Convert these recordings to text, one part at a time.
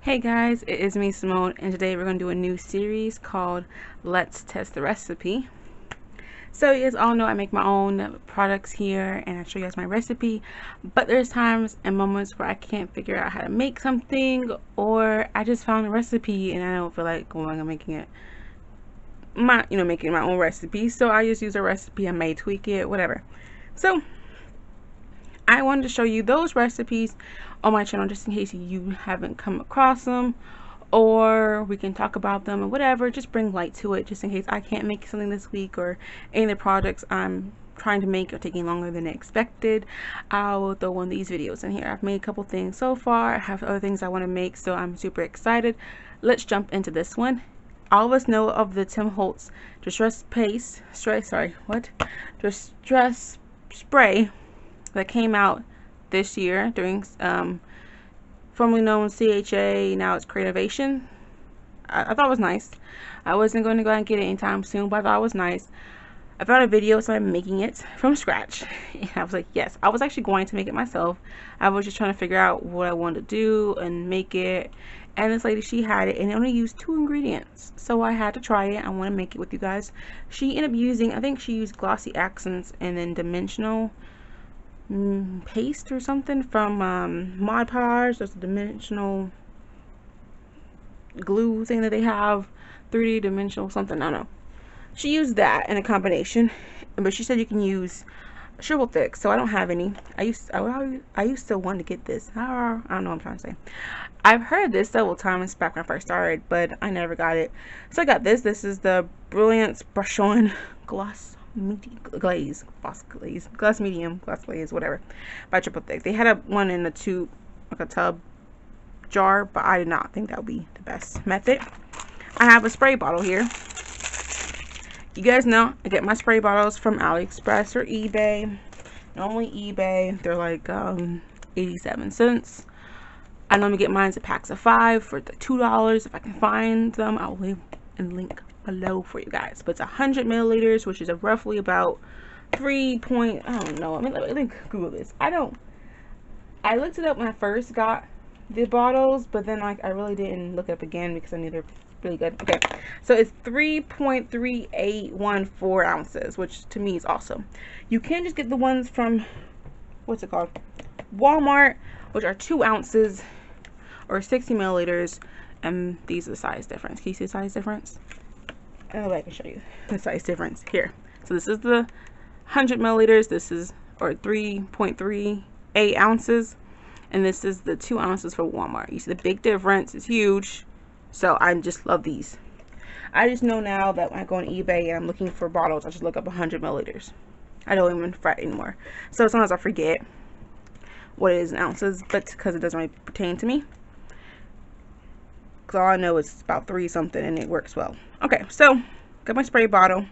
Hey guys, it is me Simone, and today we're going to do a new series called Let's Test the Recipe. So you guys all know I make my own products here and I show you guys my recipe, but there's times and moments where I can't figure out how to make something, or I just found a recipe and I don't feel like going and making it making my own recipe. So I just use a recipe, I may tweak it, whatever. So I wanted to show you those recipes on my channel just in case you haven't come across them, or we can talk about them or whatever. Just bring light to it just in case I can't make something this week, or any of the projects I'm trying to make are taking longer than expected. I will throw one of these videos in here. I've made a couple things so far. I have other things I want to make, so I'm super excited. Let's jump into this one. All of us know of the Tim Holtz distress spray that came out this year during formerly known CHA, now it's Creativation. I thought it was nice. I wasn't going to go and get it anytime soon, but I thought it was nice. I found a video of somebody making it from scratch, and I was like, yes. I was actually going to make it myself. I was just trying to figure out what I wanted to do and make it, and this lady, she had it and it only used 2 ingredients, so I had to try it. I want to make it with you guys. She ended up using, I think she used glossy accents and then dimensional paste or something from Mod Podge. There's a dimensional glue thing that they have, 3D dimensional something, I don't know. She used that in a combination, but she said you can use triple thick, so I don't have any. I used to want to get this. I don't know what I'm trying to say. I've heard this several times back when I first started, but I never got it. So I got this. This is the Brilliance Brush On Gloss glaze, whatever, by Triple Thick. They had one in a tube, like a tub jar, but I did not think that would be the best method. I have a spray bottle here. You guys know I get my spray bottles from AliExpress or eBay. Normally eBay, they're like 87 cents. I normally get mine in packs of 5 for the $2. If I can find them, I'll leave a link below for you guys. But it's 100 milliliters, which is roughly about 3 I don't know. Let me Google this. I looked it up when I first got the bottles, but then I really didn't look it up again because I knew they're really good. Okay, so it's 3.3814 ounces, which to me is awesome. You can just get the ones from, what's it called, Walmart, which are 2 ounces or 60 milliliters, and these are the size difference. Can you see the size difference? I can show you the size difference here. So this is the 100 milliliters, this is, or 3.38 ounces, and this is the 2 ounces for Walmart. You see the big difference is huge. So I just love these. I just know now that when I go on eBay and I'm looking for bottles, I just look up 100 milliliters. I don't even fret anymore. So sometimes I forget what it is in ounces, but because it doesn't really pertain to me. Because all I know is about 3 something and it works well. Okay, so got my spray bottle,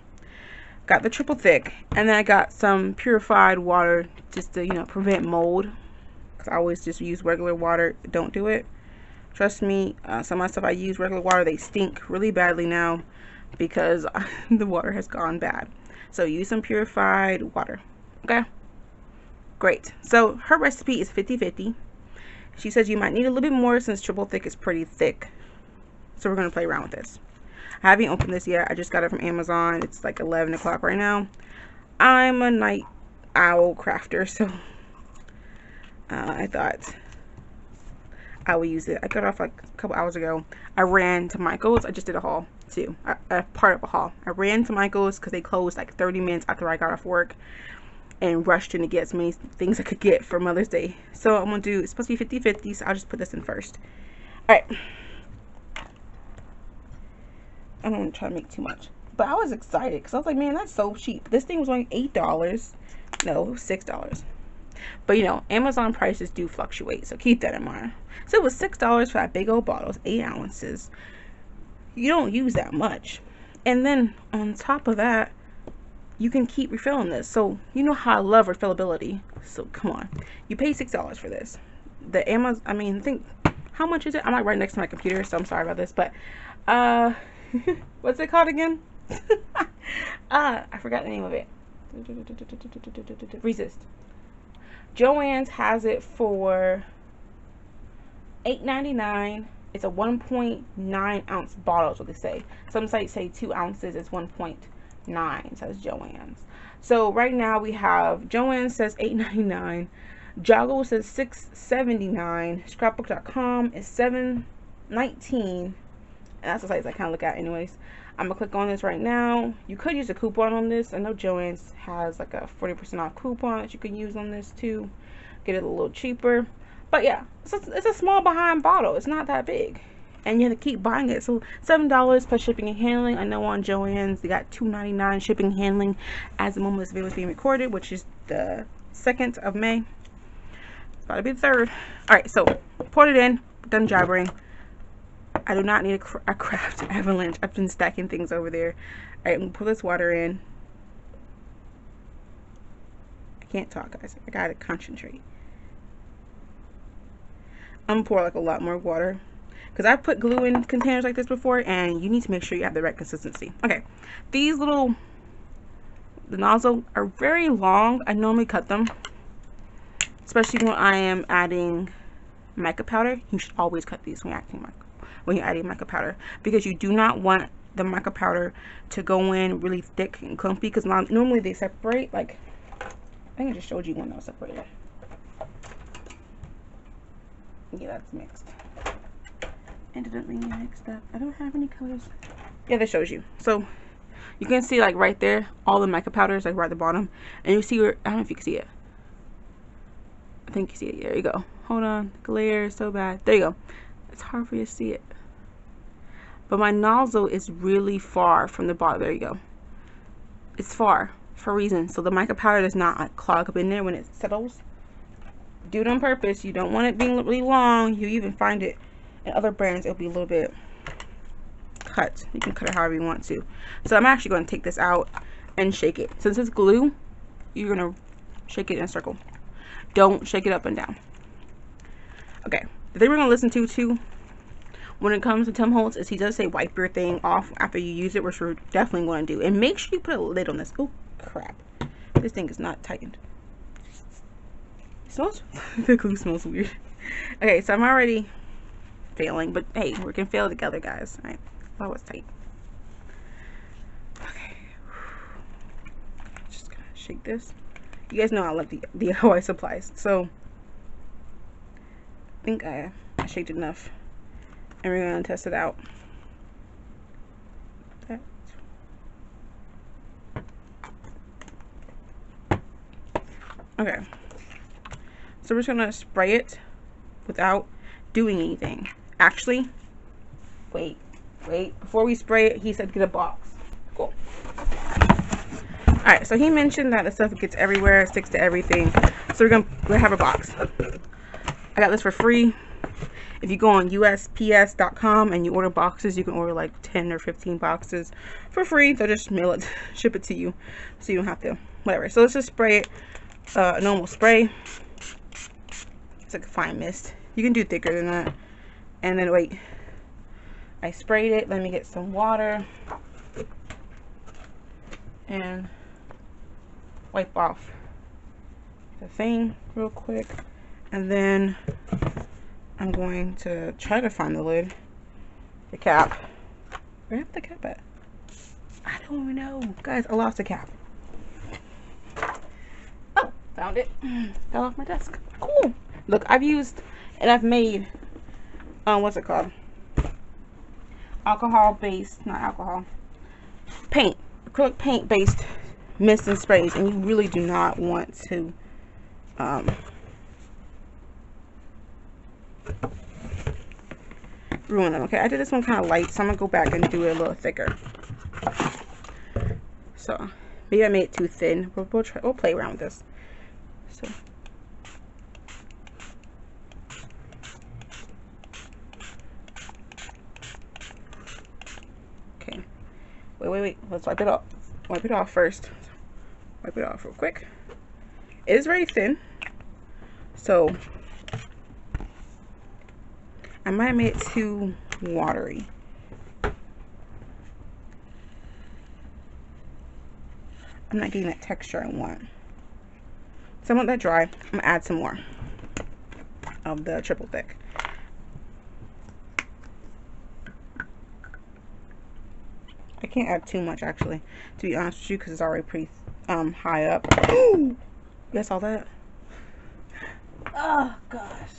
got the triple thick, and then I got some purified water just to, prevent mold. Because I always just use regular water. Don't do it. Trust me, some of my stuff I use regular water, they stink really badly now because the water has gone bad. So use some purified water. Okay, great. So her recipe is 50-50. She says you might need a little bit more since triple thick is pretty thick. So we're going to play around with this. I haven't opened this yet. I just got it from Amazon. It's like 11 o'clock right now. I'm a night owl crafter, so I thought I will use it. I got off like a couple hours ago. I ran to Michael's. I just did a haul too. A part of a haul. I ran to Michael's because they closed like 30 minutes after I got off work, and rushed in to get as many things I could get for Mother's Day. So I'm gonna do, it's supposed to be 50-50, so I'll just put this in first. Alright. I don't want to try to make too much, but I was excited because I was like, man, that's so cheap. This thing was only $8. No, it was $6. But Amazon prices do fluctuate, so keep that in mind. So it was $6 for that big old bottle, 8 ounces. You don't use that much. And then on top of that, you can keep refilling this. So you know how I love refillability. So come on. You pay $6 for this. The Amazon, I think, how much is it? I'm like right next to my computer, so I'm sorry about this. But, what's it called again? I forgot the name of it. Resist. Joann's has it for $8.99 It's a 1.9 ounce bottle, is what they say. Some sites say 2 ounces is 1.9, says Joann's. So right now we have, Joann says $8.99, Joggle says $6.79, scrapbook.com is $7.19, and that's the sites I kind of look at anyways. I'm gonna click on this right now. You could use a coupon on this. I know Joann's has like a 40% off coupon that you can use on this too. Get it a little cheaper. But yeah, it's a small behind bottle. It's not that big. And you have to keep buying it. So $7 plus shipping and handling. I know on Joann's they got $2.99 shipping and handling as the moment this video is being recorded, which is the 2nd of May. It's about to be the 3rd. Alright, so poured it in, done jabbering. I do not need a craft avalanche. I've been stacking things over there. Alright, I'm gonna put this water in. I can't talk, guys. I gotta concentrate. I'm gonna pour like a lot more water because I've put glue in containers like this before, and you need to make sure you have the right consistency. Okay, these the nozzle are very long. I normally cut them, especially when I am adding mica powder. You should always cut these when you're adding mica powder, because you do not want the mica powder to go in really thick and clumpy, because normally they separate. Like, I think I just showed you one that was separated. Yeah, that's mixed. And it didn't really mixed up. I don't have any colors. Yeah, that shows you. So you can see like right there, all the mica powders like right at the bottom, and you see where, I don't know if you can see it. I think you see it. There you go. Hold on, the glare is so bad. There you go. It's hard for you to see it. But my nozzle is really far from the bottom. There you go. It's far for a reason, so the mica powder does not like clog up in there when it settles. Do it on purpose. You don't want it being really long. You even find it in other brands, it'll be a little bit cut. You can cut it however you want to. So I'm actually going to take this out and shake it. Since it's glue, you're going to shake it in a circle. Don't shake it up and down. Okay, the thing we're going to listen to too when it comes to Tim Holtz is he does say wipe your thing off after you use it, which we're definitely going to do. And make sure you put a lid on this. Oh crap, this thing is not tightened. It smells, the glue smells weird. Okay, so I'm already failing, but hey, we can fail together, guys. All right, that was tight. Okay, just gonna shake this. You guys know I love the DIY supplies, so I think I shaked enough, and we're gonna test it out. Okay, so we're just gonna spray it without doing anything. Actually, wait, before we spray it, he said get a box. Cool. Alright, so he mentioned that the stuff gets everywhere, sticks to everything, so we're gonna have a box. I got this for free. If you go on USPS.com and you order boxes, you can order like 10 or 15 boxes for free. They'll just mail it, ship it to you, so you don't have to, whatever. So let's just spray it, a normal spray. It's like a fine mist. You can do thicker than that. And then wait, I sprayed it. Let me get some water and wipe off the thing real quick, and then I'm going to try to find the lid, the cap. Where have the cap at? I don't know, guys. I lost the cap. Oh, found it. Fell off my desk. Cool. Look, I've used and I've made what's it called? Alcohol based, not alcohol. Paint, acrylic paint based mist and sprays, and you really do not want to ruin them. Okay, I did this one kind of light, so I'm gonna go back and do it a little thicker. So maybe I made it too thin. We'll play around with this. So okay, wait. Let's wipe it off. Wipe it off first. Wipe it off real quick. It is very thin, so I might have made it too watery. I'm not getting that texture I want. So I want that dry. I'm gonna add some more of the triple thick. I can't add too much actually, to be honest with you, because it's already pretty high up. You guys saw that? Oh gosh.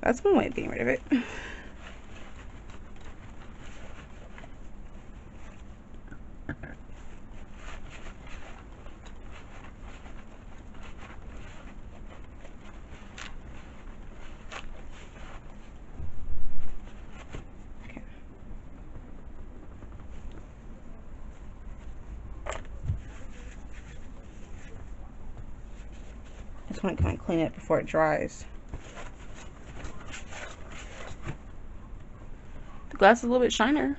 That's one way of getting rid of it. Just want to kind of clean it before it dries. The glass is a little bit shiner.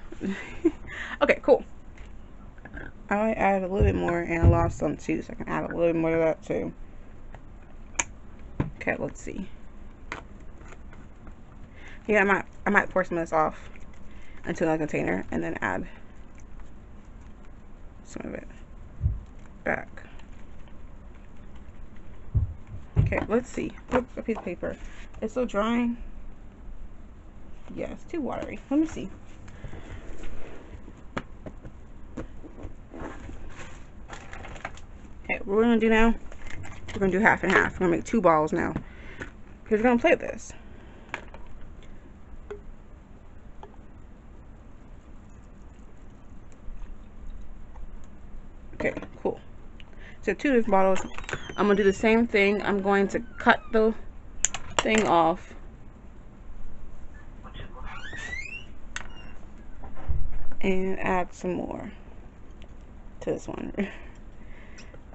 Okay, cool. I added a little bit more and I lost some too, so I can add a little bit more of that too. Okay, let's see. Yeah, I might pour some of this off into another container and then add some of it back. Okay, let's see. Oop, a piece of paper. It's still drying. Yeah, it's too watery. Let me see. Okay, what we're gonna do now, we're gonna do half and half. We're gonna make 2 balls now. Because we're gonna play with this. Okay, cool. So 2 different bottles. I'm gonna do the same thing. I'm going to cut the thing off. And add some more to this one.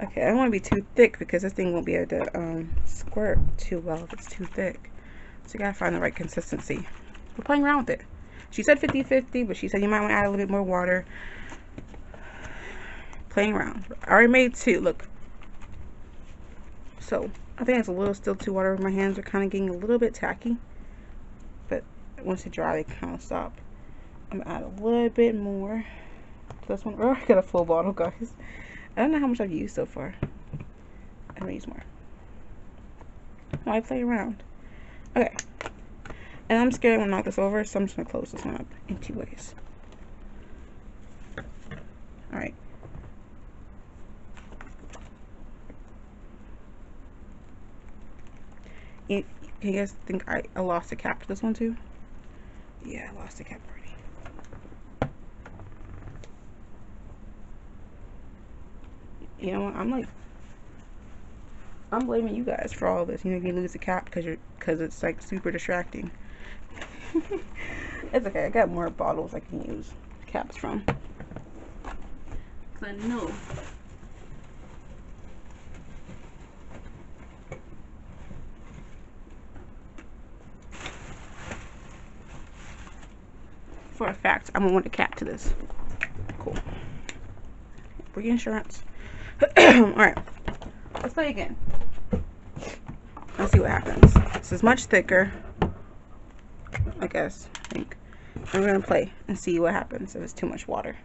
Okay, I don't want to be too thick because this thing won't be able to squirt too well if it's too thick. So you gotta find the right consistency. We're playing around with it. She said 50-50, but she said you might want to add a little bit more water. Playing around. I already made 2, look. So I think it's a little still too watery. My hands are kind of getting a little bit tacky. But once they dry, they kind of stop. I'm gonna add a little bit more to this one. Oh, I got a full bottle, guys. I don't know how much I've used so far. I'm gonna use more. Why play around? Okay. And I'm scared I'm gonna knock this over, so I'm just gonna close this one up in 2 ways. Alright. You guys think I lost the cap to this one too? Yeah, I lost the cap already. You know what? I'm blaming you guys for all this. You know, you lose the cap because it's like super distracting. It's okay. I got more bottles I can use caps from. Cause I know. For a fact, I'm gonna want a cap to this. Cool. Free insurance. Alright, let's play again. Let's see what happens. This is much thicker, I guess. I think. And we're gonna play and see what happens if it's too much water.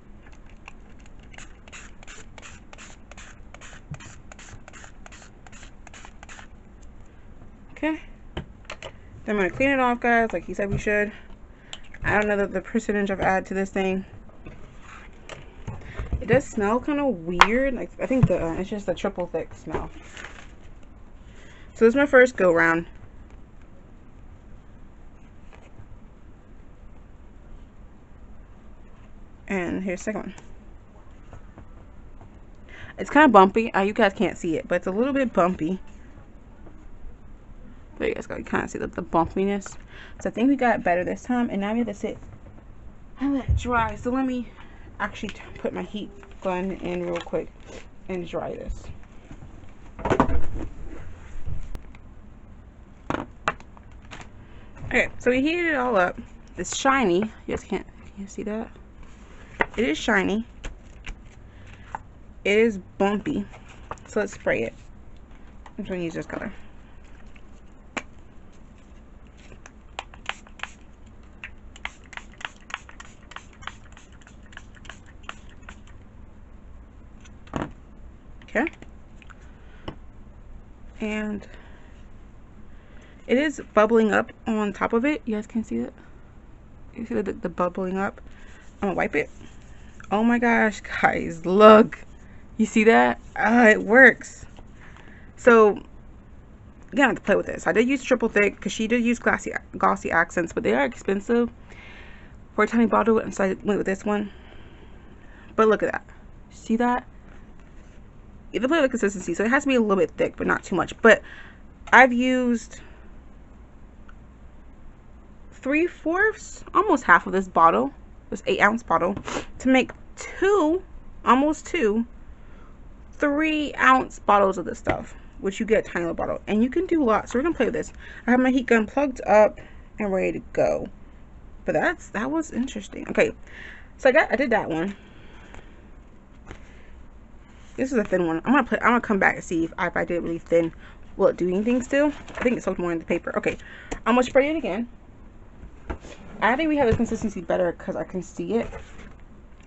Okay. Then I'm gonna clean it off, guys, like he said we should. I don't know the percentage I've added to this thing. It does smell kind of weird. Like I think it's just a triple thick smell. So this is my first go round. And here's the second one. It's kind of bumpy. You guys can't see it, but it's a little bit bumpy. There you guys go. You kind of see the bumpiness. So I think we got better this time. And now we have to sit and let it dry. So let me actually put my heat gun in real quick and dry this. Okay, so we heated it all up. It's shiny. You guys can you see that? It is shiny. It is bumpy. So let's spray it. I'm just gonna use this color. Okay. And it is bubbling up on top of it. You guys can see it. You see the bubbling up? I'm gonna wipe it. Oh my gosh, guys, look. You see that? It works. So, you gotta have to play with this. I did use triple thick because she did use glossy accents, but they are expensive for a tiny bottle, and so I went with this one. But look at that. See that? You have to play with the consistency, so it has to be a little bit thick, but not too much. But I've used 3/4, almost half of this bottle, this 8-ounce bottle, to make almost two 3-ounce bottles of this stuff, which you get a tiny little bottle, and you can do a lot. So we're gonna play with this. I have my heat gun plugged up and ready to go. But that was interesting. Okay, so I did that one. This is a thin one. I'm gonna come back and see if I did it really thin, will it do anything still? I think it soaked more in the paper. Okay, I'm gonna spray it again. I think we have the consistency better because I can see it,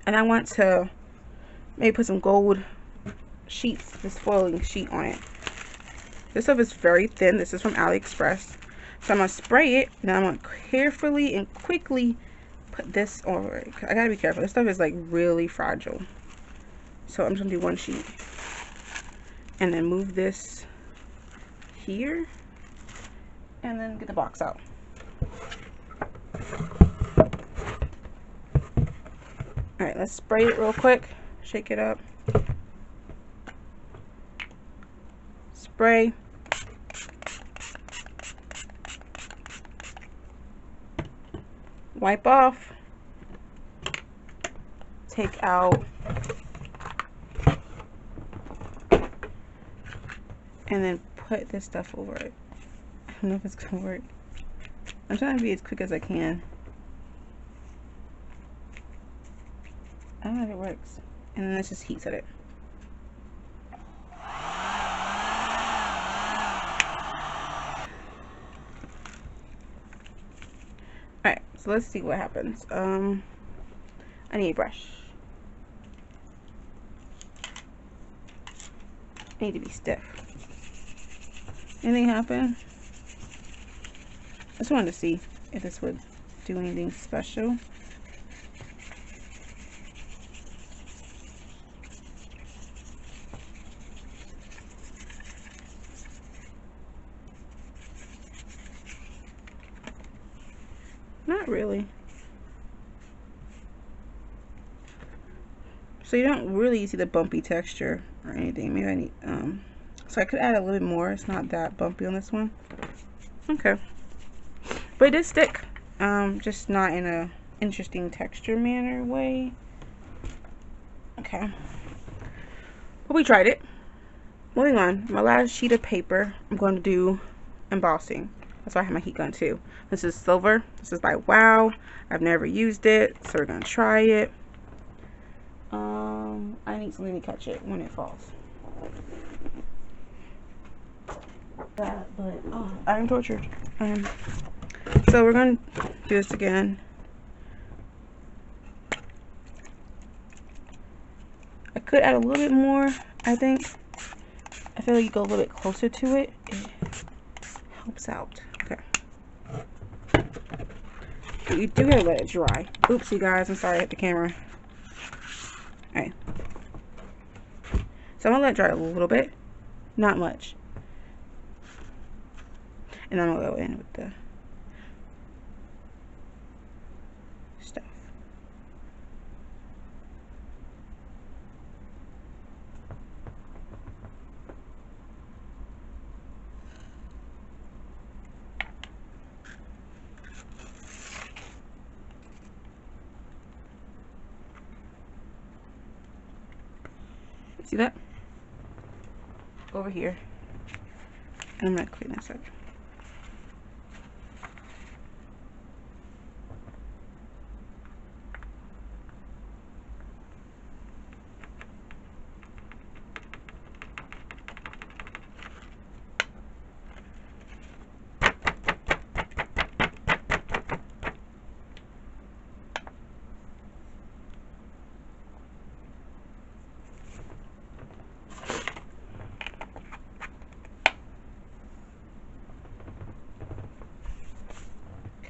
and I want to maybe put some gold sheets, this foiling sheet on it. This stuff is very thin. This is from AliExpress. So I'm gonna spray it, and then I'm gonna carefully and quickly put this over it. I gotta be careful. This stuff is like really fragile. So I'm just gonna do one sheet, and then move this here, and then get the box out. All right, let's spray it real quick. Shake it up. Spray. Wipe off. Take out. And then put this stuff over it. I don't know if it's gonna work. I'm trying to be as quick as I can. I don't know if it works. And then let's just heat set it. Alright, so let's see what happens. I need a brush. I need to be stiff. Anything happen? I just wanted to see if this would do anything special. Not really. So you don't really see the bumpy texture or anything. Maybe I need so I could add a little bit more. It's not that bumpy on this one. Okay. But it did stick. Just not in a interesting texture manner way. Okay. But we tried it. Moving on. My last sheet of paper, I'm going to do embossing. That's why I have my heat gun too. This is silver. This is by Wow. I've never used it, so we're gonna try it. I need something to catch it when it falls. But oh, I'm tortured. So we're gonna do this again. I could add a little bit more, I think. I feel like you go a little bit closer to it. It helps out. Okay. You do have to let it dry. Oopsie guys, I'm sorry I hit the camera. Alright. So I'm gonna let it dry a little bit. Not much. And then I'm gonna go in with the stuff. See that? Over here. And I'm gonna clean this up.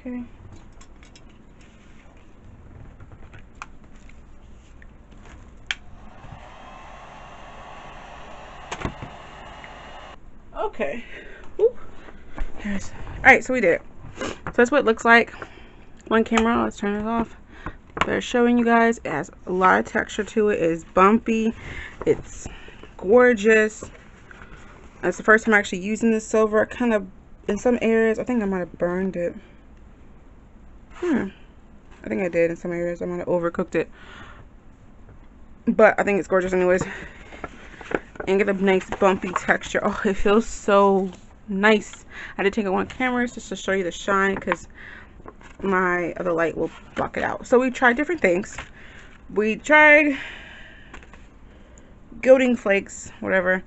Okay. Okay. All right, so we did it. So that's what it looks like. One camera, let's turn it off. But showing you guys, it has a lot of texture to it. It is bumpy. It's gorgeous. That's the first time I'm actually using this silver. Kind of, in some areas, I think I might have burned it. I think I did in some areas. I might have overcooked it. But I think it's gorgeous anyways. And get a nice bumpy texture. Oh, it feels so nice. I did take it on camera just to show you the shine because my other light will block it out. So we tried different things. We tried gilding flakes, whatever.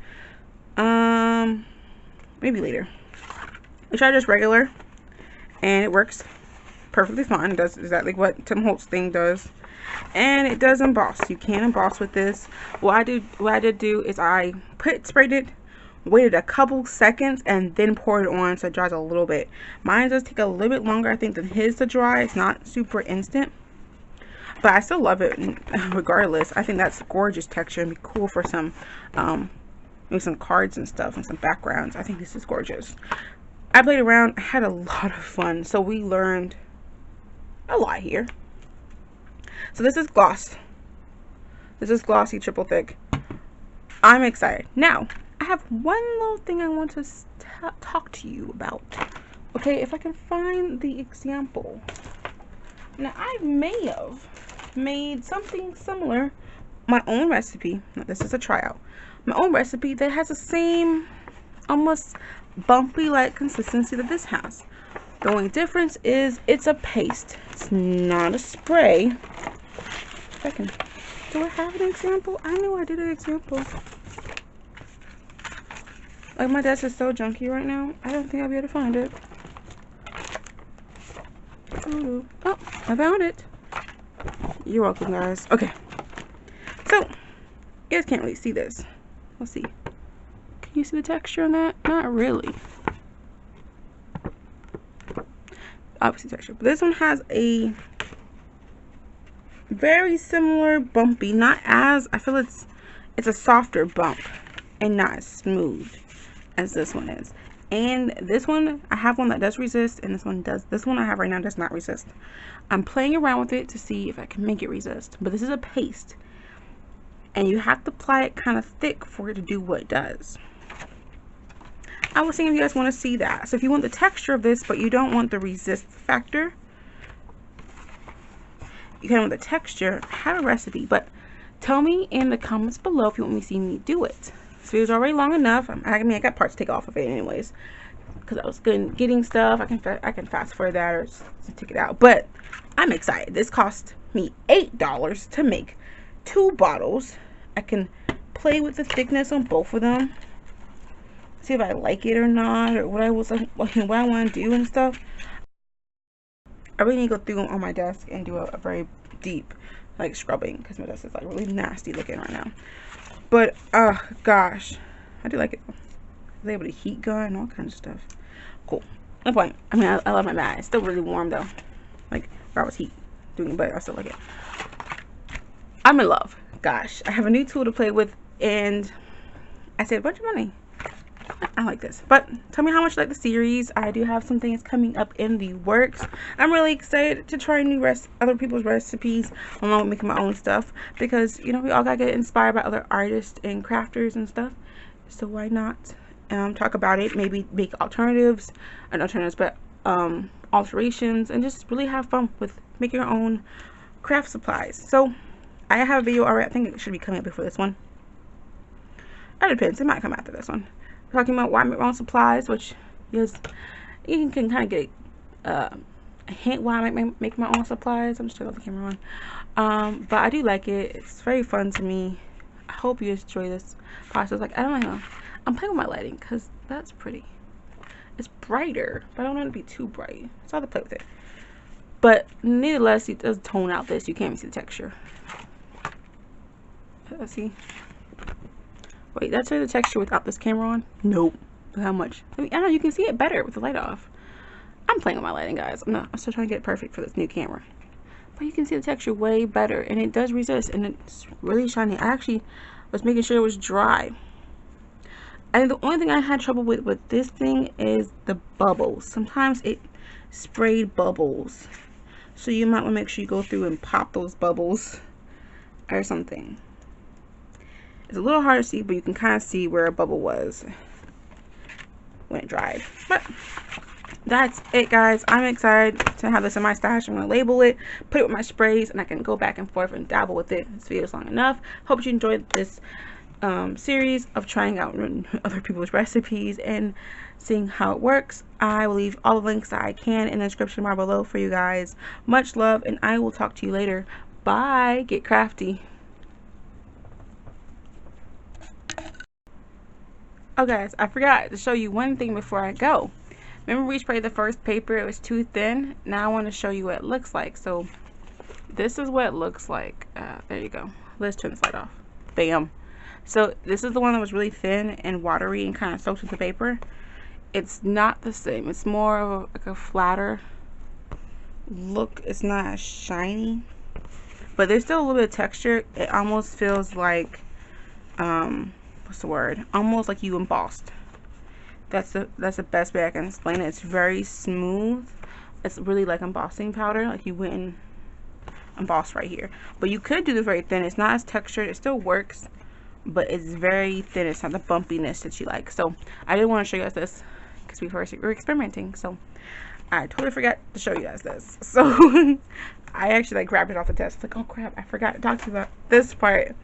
Maybe later. We tried just regular, and it works perfectly fine. It does exactly what Tim Holtz thing does, and it does emboss. You can emboss with this. What I did do is I sprayed it, waited a couple seconds, and then poured it on so it dries a little bit. Mine does take a little bit longer, I think, than his to dry. It's not super instant, but I still love it regardless. I think that's gorgeous texture and be cool for some maybe some cards and stuff and some backgrounds. I think this is gorgeous. I played around. I had a lot of fun. So we learned a lot here. So this is gloss. This is glossy triple thick. I'm excited. Now, I have one little thing I want to talk to you about. Okay, if I can find the example. Now, I may have made something similar. My own recipe. Now, this is a tryout. My own recipe that has the same almost bumpy like consistency that this has. The only difference is it's a paste. It's not a spray. Second, do I have an example? I know I did an example. Like, my desk is so junky right now. I don't think I'll be able to find it. Oh, I found it. You're welcome, guys. Okay. So, you guys can't really see this. Let's see. Can you see the texture on that? Not really. Obviously texture. But this one has a very similar bumpy. Not as, I feel it's a softer bump and not as smooth as this one is. And this one, I have one that does resist, and this one does. This one I have right now does not resist. I'm playing around with it to see if I can make it resist. But this is a paste, and you have to apply it kind of thick for it to do what it does. I was thinking if you guys want to see that. So if you want the texture of this, but you don't want the resist factor, you kind of want the texture, I have a recipe, but tell me in the comments below if you want me to see me do it. This video's already long enough. I mean, I got parts to take off of it anyways, because I was getting stuff. I can fast forward that or just take it out. But I'm excited. This cost me $8 to make 2 bottles. I can play with the thickness on both of them. See if I like it or not, or what I want to do and stuff. I really need to go through on my desk and do a very deep like scrubbing, because my desk is like really nasty looking right now. But gosh, I do like it. I was able to heat gun and all kinds of stuff. Cool. No point. I mean, I love my mat. It's still really warm though. Like where I was heat doing it, but I still like it. I'm in love. Gosh, I have a new tool to play with, and I saved a bunch of money. I like this. But tell me how much you like the series. I do have some things coming up in the works. I'm really excited to try other people's recipes along with making my own stuff, because you know we all gotta get inspired by other artists and crafters and stuff. So why not talk about it? Maybe make alternatives, but alterations, and just really have fun with making your own craft supplies. So I have a video already. I think it should be coming up before this one. It depends. It might come after this one. Talking about why I make my own supplies, which is, you can kind of get a hint why I make my own supplies. I'm just turning off the camera on. But I do like it. It's very fun to me. I hope you enjoy this process. Like, I don't know. I'm playing with my lighting because that's pretty. It's brighter, but I don't want it to be too bright. So I have to play with it. But nevertheless, it does tone out this. You can't even see the texture. Let's see. Wait, that's the texture without this camera on? Nope. But how much? I mean, I don't know, you can see it better with the light off. I'm playing with my lighting, guys. I'm still trying to get it perfect for this new camera. But you can see the texture way better, and it does resist, and it's really shiny. I actually was making sure it was dry. And the only thing I had trouble with this thing is the bubbles. Sometimes it sprayed bubbles. So you might want to make sure you go through and pop those bubbles or something. It's a little hard to see, but you can kind of see where a bubble was when it dried. But that's it, guys. I'm excited to have this in my stash. I'm going to label it, put it with my sprays, and I can go back and forth and dabble with it. This video is long enough. Hope you enjoyed this series of trying out other people's recipes and seeing how it works. I will leave all the links that I can in the description bar below for you guys. Much love, and I will talk to you later. Bye. Get crafty. Oh guys, I forgot to show you one thing before I go. Remember we sprayed the first paper, it was too thin? Now I want to show you what it looks like. So this is what it looks like. There you go. Let's turn this light off. Bam. So this is the one that was really thin and watery and kind of soaked with the paper. It's not the same. It's more of like a flatter look. It's not as shiny, but there's still a little bit of texture. It almost feels like what's the word? Almost like you embossed. That's the best way I can explain it. It's very smooth. It's really like embossing powder, like you went and embossed right here. But you could do this very thin. It's not as textured. It still works, but it's very thin. It's not the bumpiness that you like. So I did want to show you guys this because we're experimenting. So I totally forgot to show you guys this. So I actually like grabbed it off the desk. Like, oh crap, I forgot to talk to you about this part.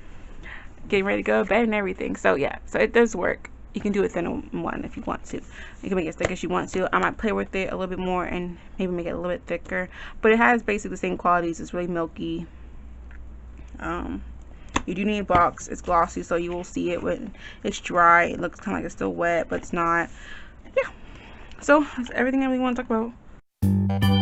Getting ready to go to bed and everything. So yeah, so it does work. You can do it thin one if you want to. You can make it as thick as you want to. I might play with it a little bit more and maybe make it a little bit thicker. But it has basically the same qualities. It's really milky. You do need a box. It's glossy, so you will see it when it's dry. It looks kind of like it's still wet, but it's not. Yeah. So that's everything that we want to talk about.